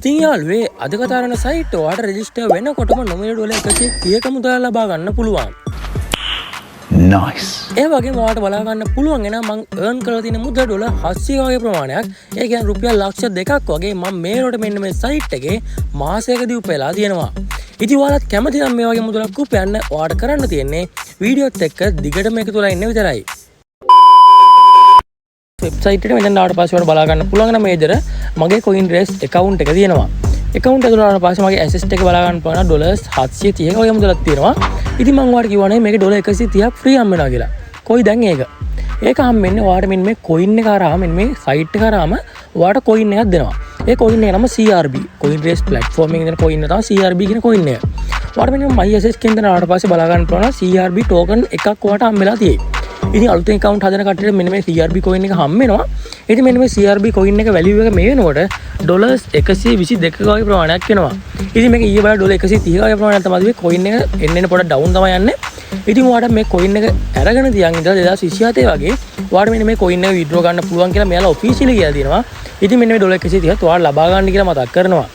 ඉතින් යාළුවේ අද කතා කරන සයිට් ඔයාලට රෙජිස්ටර් වෙනකොටම නොමිනේට් වල 130ක මුදල් ලබා ගන්න පුළුවන්. nice. ඒ වගේම ඔයාලට බලා ගන්න පුළුවන් එන මං earn කරලා තියෙන මුදල් ඩොලර් 700 වගේ ප්‍රමාණයක්. ඒ කියන්නේ රුපියල් ලක්ෂ 2ක් වගේ මම මේකට මෙන්න මේ සයිට් එකේ මාසයකදී උපයලා තියෙනවා. ඉතින් ඔයාලත් කැමති නම් මේ වගේ මුදලක් උපයන්න ඔයාලට කරන්න තියෙන්නේ වීඩියෝත් එක්ක දිගට මේක තුල ඉන්න විතරයි. වෙබ්සයිට් එකට මෙතන ආවට පස්සේ ඔයාලට බලා ගන්න පුළුවන් නම් මේදර මගේ CoinRace account එක තියෙනවා. account එක දුන්නාට පස්සේ මගේ assets එක බලා ගන්න පුළුවන් ඩොලර් 730ක වගේ මුදලක් තියෙනවා. ඉතින් මම ඔයාලට කිව්වා නේ මේකේ ඩොලර් 130ක් ෆ්‍රී හම්බ වෙනවා කියලා. කොයි දැන් ඒක? ඒක හම්බෙන්නේ ඔයාලට මෙන්න මේ coin එක කරාම මෙන්න මේ site එක කරාම ඔයාලට coin එකක් දෙනවා. ඒ coin එක නම CRB. CoinRace platform එකේ දෙන coin එක තමයි CRB කියන coin එක. ඔයාලට මෙන්න my assets එකෙන් දෙනාට පස්සේ බලා ගන්න පුළුවන් CRB token එකක් ඔයාලට හම්බෙලා තියෙයි. ඉතින් අලුතෙන් account හදන කට්ටියට මෙන්න මේ CRB coin එක හම්බ වෙනවා. ඉතින් මෙන්න මේ CRB coin එක value එක මේ වෙනකොට ඩොලර් 122ක වගේ ප්‍රමාණයක් වෙනවා. ඉතින් මේක ඊයේ බලලා ඩොලර් 130ක වගේ ප්‍රමාණයක් තමයි මේ coin එක එන්න පොඩ්ඩක් down තමයි යන්නේ. ඉතින් ඔයාලට මේ coin එක අරගෙන තියන් ඉඳලා 2027 වගේ ඔයාලට මෙන්න මේ coin එක withdraw ගන්න පුළුවන් කියලා මෙයාලා officially කියලා තියෙනවා. ඉතින් මෙන්න මේ ඩොලර් 130ත් ඔයාලා ලබා ගන්න කියලා මතක් කරනවා.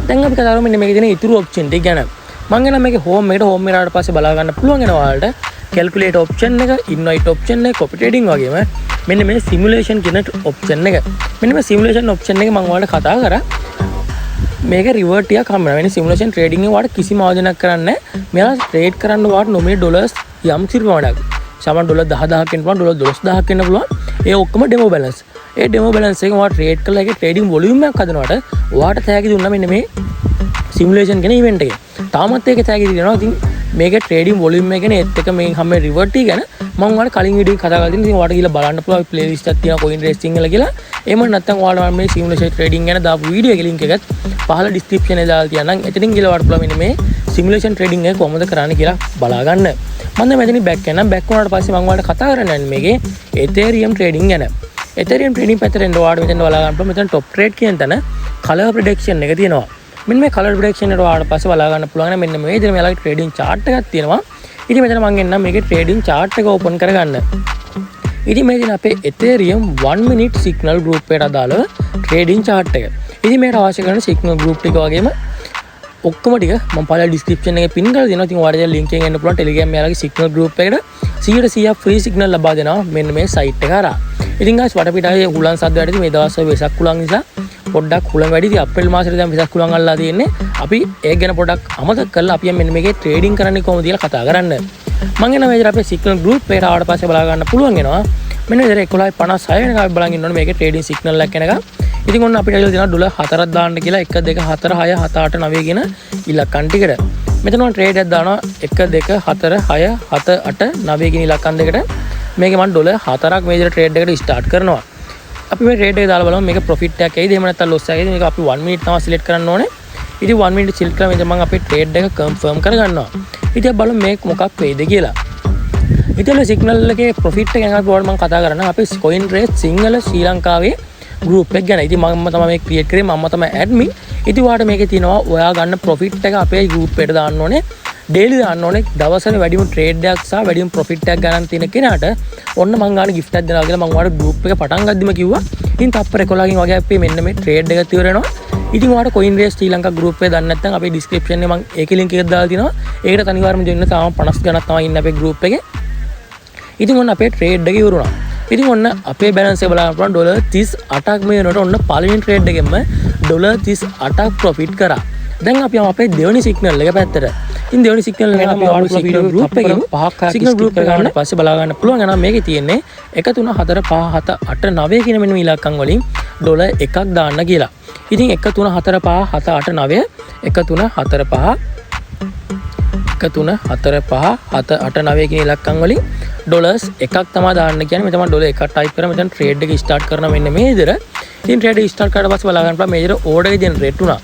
දැන් අපි කතා කරමු මෙන්න මේකේ තියෙන ඉතුරු option ටික ගැන. මම එනම් මේකේ home එකට පස්සේ බලා ගන්න පුළුවන් වෙනවා ඔයාලට. calculate option එක, invite option එක, copy trading වගේම මෙන්න මේ simulation කියන option එක. මෙන්න මේ simulation option එක මම ඔයාලට කතා කරා. මේක reward ටිකක් හම්බ වෙනවා. වෙන simulation trading එක ඔයාලට කිසිම ආයෝජනයක් කරන්න නැහැ. මෙයාලා trade කරන්න ඔයාලට nominal dollars යම් කිසි ප්‍රමාණයක්. සමහර ඩොලර් 10000ක් වෙන්න පුළුවන්, ඩොලර් 12000ක් වෙන්න පුළුවන්. ඒ ඔක්කොම demo balance. ඒ demo balance එක ඔයාලා trade කරලා ඒකේ trading volume එකක් හදනකොට ඔයාලට තෑගි දුන්නා මෙන්න මේ simulation කියන event එකේ. තාමත් ඒකේ තෑගි දෙනවා. ඉතින් මේක ට්‍රේඩින් වොලියුම් එක ගැන ඒත් එක මේ හැම රිවර්ට් එක ගැන මම ඔයාලට කලින් වීඩියෝ එකේ කතා කරලා තියෙනවා. ඉතින් ඔයාලට ගිහලා බලන්න පුළුවන් ප්ලේලිස්ට් එකක් තියෙනවා CoinRace සිංහල කියලා. එහෙම නැත්නම් ඔයාලට මේ සිමුලේෂන් ට්‍රේඩින් ගැන දාපු වීඩියෝ එකේ ලින්ක් එකත් පහළ ඩිස්ක්‍රිප්ෂන් එකේ දාලා තියන්නම්. එතනින් ගිහලා ඔයාලට පුළුවන් මෙන්න මේ සිමුලේෂන් ට්‍රේඩින් එක කොහොමද කරන්නේ කියලා බලා ගන්න. මම දැන් මෙතනින් බෑක් යනවා. බෑක් වුණාට පස්සේ මම ඔයාලට කතා කරන්නේ මේකේ Ethereum ට්‍රේඩින් ගැන. Ethereum ට්‍රේඩින් පැත්තට එන්න ඔයාලට මෙතන බලා ගන්න පුළුවන්. මෙතන top trade කියන තැන color prediction එක තියෙනවා. මෙන්න මේ color prediction එකට ඔයාලට පස්සේ බලා ගන්න පුළුවන්. මෙන්න මේ විදිහට මෙයාලගේ ට්‍රේඩින් chart එකක් තියෙනවා. ඉතින් මෙතන මම එන්නම් මේකේ ට්‍රේඩින් chart එක ඕපන් කරගන්න. ඉතින් මේ දින අපේ Ethereum 1 minute signal group එකට අදාළව ට්‍රේඩින් chart එක. ඉතින් මේකට අවශ්‍ය කරන signal group ටික වගේම ඔක්කොම ටික මම පළල description එකේ pin කරලා දෙනවා. ඉතින් ඔයාලට link එකෙන් එන්න පුළුවන් Telegram යාලගේ signal group එකට 100% free signal ලබා දෙනවා මෙන්න මේ site එක හරහා. ඉතින් guys වටපිටාවේ හුලන් සද්ද වැඩිද මේ දවස්වල වෙසක් කුලන් නිසා පොඩ්ඩක් හුලන් වැඩිද අප්‍රේල් මාසෙට දැන් වෙසක් කුලන් අල්ලලා තියෙන්නේ. අපි ඒක ගැන පොඩ්ඩක් අමතක කරලා අපි මෙන්න මේකේ ට්‍රේඩින් කරන්නේ කොහොමද කියලා කතා කරන්න. මම එන මේකට අපේ signal group එකට ආවට පස්සේ බලා ගන්න පුළුවන් වෙනවා. මෙන්න විතර 11:56 වෙනකම් අපි බලන් ඉන්නවනේ මේකේ ට්‍රේඩින් signal එකක් එනකම්. ඉතින් ඔන්න අපිට කියලා දෙනවා ඩොලර් 4ක් දාන්න කියලා 1 2 4 6 7 8 9 කියන ඉලක්කම් ටිකට. මෙතන ඔන්න ට්‍රේඩ් එකක් දානවා 1 2 4 6 7 8 9 කියන ඉලක්කම් දෙකට. මේක මම ඩොලර් 4ක් මේ විදිහට ට්‍රේඩ් එකට ස්ටාර්ට් කරනවා. අපි මේ ට්‍රේඩ් එක දාලා බලමු මේක ප්‍රොෆිට් එකක් ඇයිද එහෙම නැත්නම් ලොස් එකක් ඇයිද. මේක අපි 1 minute තමයි සිලෙක්ට් කරන්න ඕනේ. ඉතින් 1 minute සිලෙක්ට් කරලා මෙතන මම අපේ ට්‍රේඩ් එක කන්ෆර්ම් කරගන්නවා. ඉතින් බලමු මේක මොකක් වෙයිද කියලා. ඉතින් සිග්නල් එකේ ප්‍රොෆිට් එක ගැන අපි ඔයාලට මම කතා කරනවා. අපේ CoinRace සිංහල ශ්‍රී ලංකාවේ group එක ගැන. ඉතින් මම තමයි මේක ක්‍රියේට් කරේ. මම තමයි admin. ඉතින් ඔයාලට මේකේ තියෙනවා ඔයා ගන්න ප්‍රොෆිට් එක අපේ group එකට දාන්න ඕනේ. ඩේලි දාන්න ඕනේ. දවසට වැඩිම ට්‍රේඩ් එකක් සහ වැඩිම ප්‍රොෆිට් එකක් ගන්න තියෙන කෙනාට ඔන්න මම ගන්න gift එකක් දෙනවා කියලා මම ඔයාලට group එක පටන් ගද්දිම කිව්වා. ඉතින් තප්පර 11කින් වගේ අපි මෙන්න මේ ට්‍රේඩ් එක ඉවර වෙනවා. ඉතින් ඔයාලට CoinRace ශ්‍රී ලංකා group එක දන්නේ නැත්නම් අපේ description එකේ මම ඒකේ link එක දාලා තියෙනවා. ඒකට අනිවාර්යයෙන්ම join වෙන්න තාම 50 ගණක් තමයි ඉන්නේ අපේ group එකේ. ඉතින් ඔන්න අපේ ට්‍රේඩ් එක ඉවර වුණා. ඉතින් ඔන්න අපේ balance එක බලන්න පුළුවන් ඩොලර් 38ක් මේ වෙනකොට ඔන්න පළවෙනි ට්‍රේඩ් එකෙන්ම ඩොලර් 38ක් ප්‍රොෆිට් කරා. දැන් අපි යමු අපේ දෙවෙනි සිග්නල් එක පැත්තට. ඉතින් දෙවෙනි සිග්නල් එක අපි ආවල් සිග්නල් group එකකින් පහක් සිග්නල් group එක ගන්න පස්සේ බලා ගන්න පුළුවන්. එහෙනම් මේකේ තියෙන්නේ 1 3 4 5 7 8 9 කියන මෙන්න මේ ඉලක්කම් වලින් ඩොලර් 1ක් දාන්න කියලා. ඉතින් 1 3 4 5 7 8 9 1 3 4 5 1 3 4 5 7 8 9 කියන ඉලක්කම් වලින් ඩොලර්ස් එකක් තමයි දාන්න කියන්නේ. මෙතන මම ඩොලර් එකක් ටයිප් කරා. මෙතන ට්‍රේඩ් එක ස්ටාර්ට් කරනවා මෙන්න මේ විදිහට. ඉතින් ට්‍රේඩ් එක ස්ටාර්ට් කරලා පස්සේ බලා ගන්න පුළුවන් මේ විදිහට ඕඩර් එක ජෙනරේට් වුණා.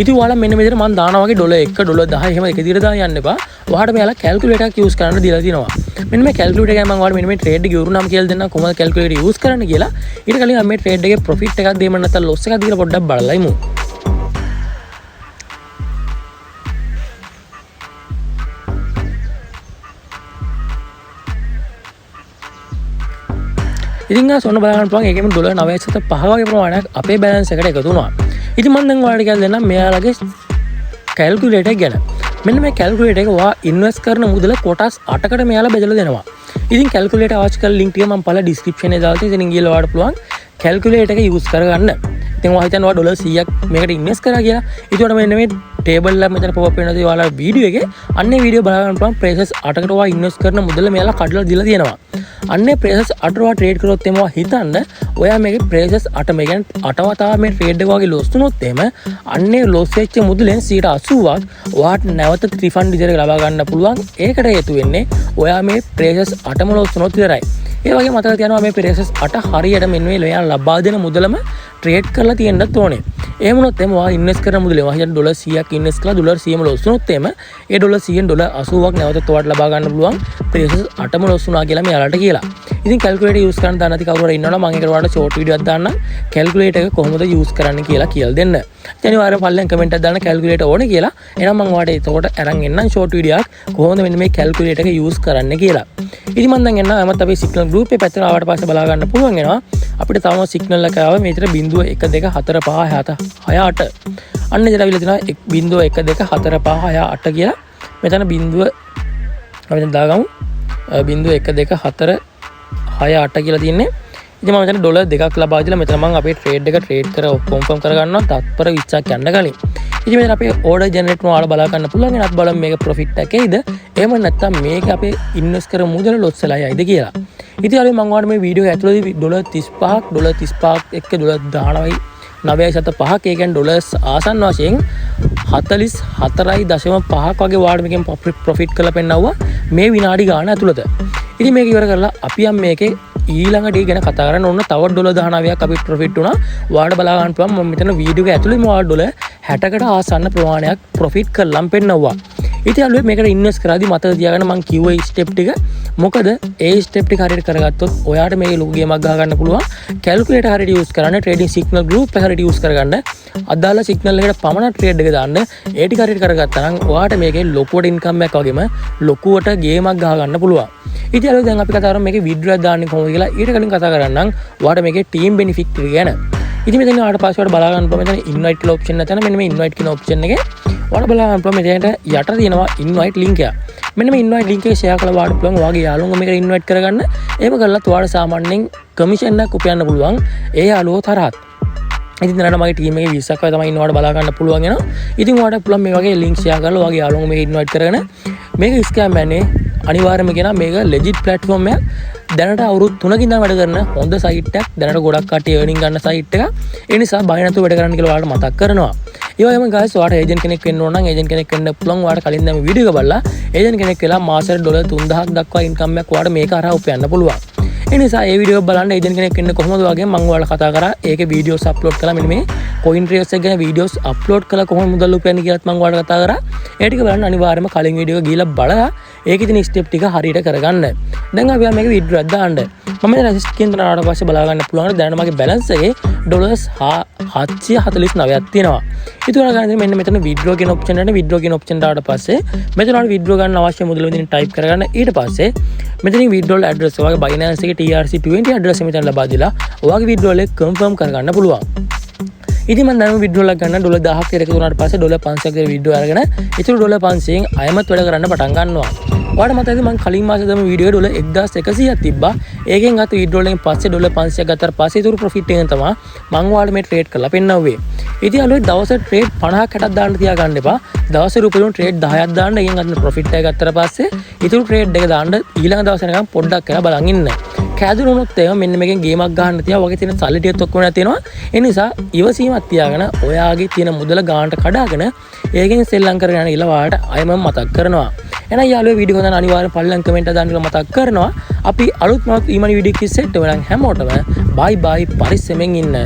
ඉතින් ඔයාලා මෙන්න මේ විදිහට මම දානවා වගේ ඩොලර් 1 ඩොලර් 10 එහෙම එක විදිහට දාන්න යන්න එපා. ඔයාලට මෙයාලා කැල්කියුලේටර් එකක් යූස් කරන්න දීලා තියෙනවා. මෙන්න මේ කැල්කියුලේටර් එකෙන් මම ඔයාලට මෙන්න මේ ට්‍රේඩ් එක ඉවරුනම කියලා දෙන්නම් කොහොමද කැල්කියුලේටර් යූස් කරන්න කියලා. ඊට කලින් අපි මේ ට්‍රේඩ් එකේ ප්‍රොෆිට් එකක් දෙන්න නැත්නම් ලොස් එකක් දීලා පොඩ්ඩක් බලලා ඉමු. ඉතින් ගාස් ඔන්න බලන්න පුළුවන් ඒකෙම ඩොලර් 9.5 වගේ ප්‍රමාණයක් අපේ බැලන්ස් එකට එකතු වුණා. ඉතින් මම දැන් ඔයාලට කියලා දෙන්නම් මෙයාලගේ කැල්කියුලේටර් ගැන. මෙන්න මේ කැල්කියුලේටර් එක ඔයා ඉන්වෙස්ට් කරන මුදල කොටස් 8කට මෙයාලා බෙදලා දෙනවා. ඉතින් කැල්කියුලේටර් අවශ්‍ය කරන ලින්ක් ටික මම පළල ඩිස්ක්‍රිප්ෂන් එකේ දාලා තියෙනවා. ඉතින් ගිහලා ඔයාලට පුළුවන් කැල්කියුලේටර් එක යූස් කරගන්න. ඉතින් ඔයා හිතන්නේ ඔයා $100ක් මේකට ඉන්වෙස්ට් කරා කියලා. ඒකට මෙන්න මේ ටේබල් එක මෙතන පොප් අප් වෙනවා. ඔයාලා වීඩියෝ එකේ අන්නේ වීඩියෝ බලා ගන්න පුළුවන් ප්‍රයිසස් 8කට ඔයා ඉන්වෙස්ට් කරන මුදල මෙයාලා කඩලා දීලා තියෙනවා. අන්නේ ප්‍රයිසස් 8 ඔයා ට්‍රේඩ් කරොත් එම ඔයා හිතන්න ඔයා මේකේ ප්‍රයිසස් 8 මේ කියන්නේ 8 වතාව මේ ට්‍රේඩ් එක වගේ ලොස් වුණොත් එම අන්නේ ලොස් වෙච්ච මුදලෙන් 80ක් ඔයාට නැවත රිෆන්ඩ් විදිහට ලබා ගන්න පුළුවන්. ඒකට හේතු වෙන්නේ ඔයා මේ ප්‍රයිසස් 8ම ලොස් වුණොත් විතරයි. ඒ වගේ මතක තියාගන්න මේ ප්‍රයිසස් 8 හරියට මෙන්න මේ ඔයා ලබා දෙන මුදලම ට්‍රේඩ් කරලා තියෙන්නත් ඕනේ. එහෙම වුණොත් එම ඔයා ඉන්වෙස්ට් කරන මුදලේ ඔයා හිතන්න $100ක් ඉන්වෙස්ට් කළා $100ම ලොස් වුණොත් එම ඒ $100ෙන් $80ක් නැවතත් ඔයාට ලබා ගන්න පුළුවන් ප්‍රයිසස් 8ම ලොස් වුණා කියලා මෙයාලට කියලා. ඉතින් කැල්කියුලේටර් යූස් කරන්න දන්නේ නැති කවුරු හරි ඉන්නවනම් මම ඒකට ඔයාලට ෂෝට් වීඩියෝ එකක් දාන්නම් කැල්කියුලේටර් එක කොහොමද යූස් කරන්න කියලා දෙන්න. ඉතින් අනිවාර්යයෙන් පල්ලෙන් කමෙන්ට් එකක් දාන්න කැල්කියුලේටර් ඕනේ කියලා. එහෙනම් මම ඔයාලට ඒකට අරන් එන්නම් ෂෝට් වීඩියෝ එකක් කොහොමද මෙන්න මේ කැල්කියුලේටර් එක යූස් කරන්න කියලා. ඉතින් මම දැන් එන්නම් එමත් අපේ සිග්නල් ගෲප් එකේ පැත්තට ආවට පස්සේ බලා ගන්න පුළුවන් වෙනවා. අපිට තවම සිග්නල් එක ආව මේතර 0 1 2 4 5 6 8 අන්න ඉතල අවිලා තිනවා 0 1 2 4 5 6 8 කියලා. මෙතන 0 අපි දැන් දාගමු 0 1 2 4 6 8 කියලා තියෙන්නේ. ඉතින් මම මෙතන ඩොලර් දෙකක් ලබා දීලා මෙතන මම අපේ ට්‍රේඩ් එක ට්‍රේඩ් කර කොන්ෆර්ම් කරගන්නවා තත්පර 20ක් යන්න කලින්. ඉතින් මෙතන අපේ ඕඩර් ජෙනරේට් කරන ඔයාලා බලා ගන්න පුළුවන්. එනත් බලමු මේක ප්‍රොෆිට් එකේද එහෙම නැත්නම් මේක අපේ ඉන්වෙස්ට් කර මුදල ලොස් වෙලා යයිද කියලා. ඉතින් අර මම ඔයාලට මේ වීඩියෝ එක ඇතුළතදී $35ක් එක්ක $19.5ක් ඒ කියන්නේ ඩොලර්ස් ආසන්න වශයෙන් 44.5ක් වගේ ඔයාලට මේකෙන් ප්‍රොෆිට් කරලා පෙන්නවුවා මේ විනාඩි ගාන ඇතුළත. ඉතින් මේක ඉවර කරලා අපි යම් මේකේ ඊළඟ ඩේ ගැන කතා කරන්න ඕන. තව $19ක් අපිට ප්‍රොෆිට් වුණා. ඔයාලට බලා ගන්න පුළුවන් මම මෙතන වීඩියෝ එක ඇතුළේ ඔයාලට $60කට ආසන්න ප්‍රමාණයක් ප්‍රොෆිට් කරලම් පෙන්නවුවා. ඉතින් අලුත් මේකට ඉන්වෙස්ට් කරාදී මතක තියාගන්න මම කිව්ව ස්ටෙප් ටික. මොකද ඒ ස්ටෙප් ටික හරියට කරගත්තොත් ඔයාට මේක ලොකු ගේමක් ගහ ගන්න පුළුවන්. කැල්කියුලේටර් හරියට යූස් කරන්න, ට්‍රේඩින් සිග්නල් ගෲප් එක හරියට යූස් කරගන්න, අදාළ සිග්නල් එකට පමණ ට්‍රේඩ් එක දාන්න. ඒ ටික හරියට කරගත්තා නම් ඔයාට මේකේ ලොකුවට ඉන්කම් එකක් වගේම ලොකුවට ගේමක් ගහ ගන්න පුළුවන්. ඉතින් අලුත් දැන් අපි කතා කරමු මේකේ විඩ්‍රෝ එක දාන්නේ කොහොමද කියලා. ඊට කලින් කතා කරන්නම් ඔයාට මේකේ ටීම් බෙනිෆිට් එක ගැන. ඉතින් මෙතන ඔයාලට පාස්වර්ඩ් බලා ගන්න පුළුවන්. මෙතන ඉන්වයිට් කියලා ඔප්ෂන් එක තියෙනවා. මෙන්න මේ ඉන්වයිට් කියන ඔප්ෂන් එකේ ඔයාලා බලා ගන්න පුළුවන් මෙතනට යට තියෙනවා ඉන්වයිට් ලින්ක් එක. මෙන්න මේ ඉන්වයිට් ලින්ක් එක ෂෙයා කරලා ඔයාලට පුළුවන් ඔයාගේ යාළුවෝ මේකට ඉන්වයිට් කරගන්න. එහෙම කළාත් ඔයාලට සාමාන්‍යයෙන් කමිෂන් එකක් උපයන්න පුළුවන් ඒ යාළුවෝ තරහත්. ඉතින් දැනට මගේ ටීම් එකේ 20ක් වගේ තමයි ඉන්නවට බලා ගන්න පුළුවන් වෙනවා. ඉතින් ඔයාලට පුළුවන් මේ වගේ ලින්ක් ෂෙයා කරලා ඔයාගේ යාළුවෝ මේක ඉන්වයිට් කරගෙන මේක ස්කෑම් යන්නේ අනිවාර්යයෙන්ම කියනවා මේක ලෙජිට් ප්ලැට්ෆෝම් එකක්. දැනට අවුරුදු 3කින් ඉඳන් වැඩ කරන හොඳ සයිට් එකක්. දැනට ගොඩක් කට්ටිය earning ගන්න සයිට් එකක්. ඒ නිසා බය නැතුව වැඩ කරන්න කියලා ඔයාලට මතක් කරනවා. ඒ වගේම guys ඔයාලට ඒජන්ට් කෙනෙක් වෙන්න ඕන නම් ඒජන්ට් කෙනෙක් වෙන්න පුළුවන්. ඔයාලට කලින් දැන් වීඩියෝ එක බලලා ඒජන්ට් කෙනෙක් වෙලා මාසෙට $3000ක් දක්වා ඉන්කම් එකක් ඔයාලට මේක හරහා උපයන්න පුළුවන්. ඒ නිසා මේ වීඩියෝ එක බලන්න ඒජන්ට් කෙනෙක් වෙන්න කොහොමද වගේ මම ඔයාලට කතා කරා. ඒකේ වීඩියෝස් අප්ලෝඩ් කළා. මෙන්න මේ coin trace එක ගැන වීඩියෝස් අප්ලෝඩ් කළා කොහොමද මුදල් උපයන්නේ කියලාත් මම ඔයාලට කතා කරා. ඒ ටික බලන්න අනිවාර්යයෙන්ම කලින් වීඩියෝ එක ගිහලා බලලා ඒකේ තියෙන ස්ටෙප් ටික හරියට කරගන්න. දැන් අපි මේක විඩ්‍රෝ එකක් දාන්න. මම දැන් ඇසිස්ට් කෙන්දර ආවට පස්සේ බලා ගන්න පුළුවන්. දැන් මගේ බැලන්ස් එකේ $749ක් තියෙනවා. ඒක උනා ගන්න මෙන්න මෙතන විඩ්‍රෝ කියන ඔප්ෂන් එකට විඩ්‍රෝ කියන ඔප්ෂන් දාට පස්සේ මෙතන ඔයාලා විඩ්‍රෝ ගන්න අවශ්‍ය මුදල විදිහින් ටයිප් කරගන්න. ඊට පස්සේ මෙතනින් විඩ්‍රෝල් ඇඩ්‍රස් ඔයාගේ Binance එකේ TRC20 ඇඩ්‍රස් එක මෙතන ලබා දීලා ඔයාගේ විඩ්‍රෝල් එක කන්ෆර්ම් කරගන්න පුළුවන්. ඉතින් මම දැන් විඩ්‍රෝ එකක් ගන්න $1000ක් එකතු වුණාට පස්සේ $500ක් විතර විඩ්‍රෝ අරගෙන ඉතුරු $500න් අයමත් වැඩ කරන්න පටන් ගන්නවා. ඔයාලට මතකද මම කලින් මාසෙ දම වීඩියෝ එක $1100ක් තිබ්බා. ඒකෙන් අත විඩ්‍රෝ එකෙන් පස්සේ $500ක් ගත්තාට පස්සේ ඉතුරු ප්‍රොෆිට් එකෙන් තමයි මම ඔයාලට මේ ට්‍රේඩ් කරලා පෙන්නවුවේ. ඉතින් අලුත් දවසට ට්‍රේඩ් 50ක් 60ක් දාන්න තියාගන්න එපා. දවසේ රුපියල් ට්‍රේඩ් 10ක් දාන්න. ඒකෙන් අත ප්‍රොෆිට් එක ගත්තාට පස්සේ ඉතුරු ට්‍රේඩ් එක දාන්න ඊළඟ දවසේ නිකන් පොඩ්ඩක් කරලා බලන් ඉන්න. කැදුණුනොත් එහෙම මෙන්න මේකෙන් ගේමක් ගන්න තියා වගේ තියෙන සල්ලි ටිකත් ඔක්කොම නැතිනවා. ඒ නිසා ඉවසීමක් තියාගෙන ඔයාගේ තියෙන මුදල ගානට කඩාගෙන ඒකෙන් සෙල්ලම් කරගෙන යන ඉල වාට අය මම මතක් කරනවා. එහෙනම් යාළුවෝ වීඩියෝ හදන අනිවාර්යෙන් පල්ලෙන් කමෙන්ට් එක දාන්න කියලා මතක් කරනවා. අපි අලුත් මත් ඊමණි වීඩියෝ කිස් සෙට් වෙනන් හැමෝටම බයි බයි පරිස්සමෙන් ඉන්න.